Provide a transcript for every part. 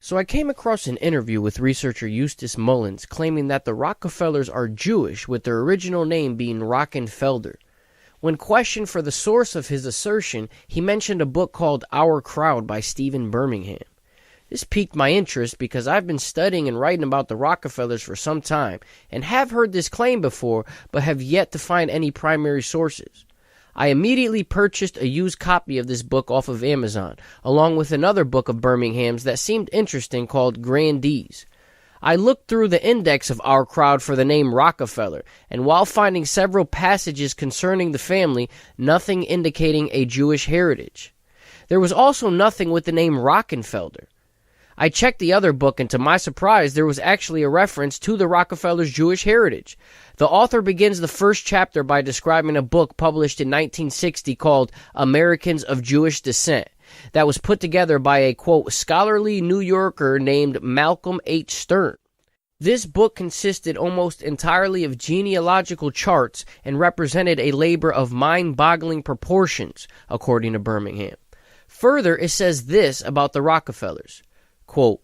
So I came across an interview with researcher Eustace Mullins claiming that the Rockefellers are Jewish, with their original name being Rockefeller. When questioned for the source of his assertion, he mentioned a book called Our Crowd by Stephen Birmingham. This piqued my interest because I've been studying and writing about the Rockefellers for some time and have heard this claim before, but have yet to find any primary sources. I immediately purchased a used copy of this book off of Amazon, along with another book of Birmingham's that seemed interesting called Grandees. I looked through the index of Our Crowd for the name Rockefeller, and while finding several passages concerning the family, nothing indicating a Jewish heritage. There was also nothing with the name Rockefeller. I checked the other book, and to my surprise, there was actually a reference to the Rockefellers' Jewish heritage. The author begins the first chapter by describing a book published in 1960 called Americans of Jewish Descent that was put together by a, quote, scholarly New Yorker named Malcolm H. Stern. This book consisted almost entirely of genealogical charts and represented a labor of mind-boggling proportions, according to Birmingham. Further, it says this about the Rockefellers. Quote,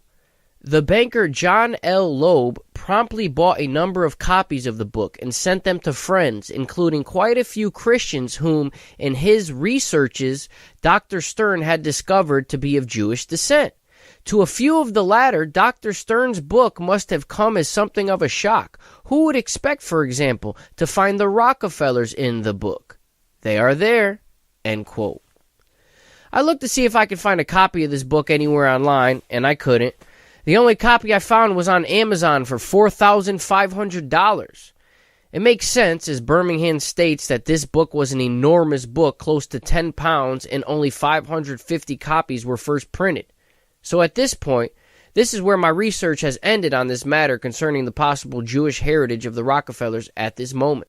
the banker John L. Loeb promptly bought a number of copies of the book and sent them to friends, including quite a few Christians whom, in his researches, Dr. Stern had discovered to be of Jewish descent. To a few of the latter, Dr. Stern's book must have come as something of a shock. Who would expect, for example, to find the Rockefellers in the book? They are there. End quote. I looked to see if I could find a copy of this book anywhere online, and I couldn't. The only copy I found was on Amazon for $4,500. It makes sense, as Birmingham states that this book was an enormous book, close to 10 pounds, and only 550 copies were first printed. So at this point, this is where my research has ended on this matter concerning the possible Jewish heritage of the Rockefellers at this moment.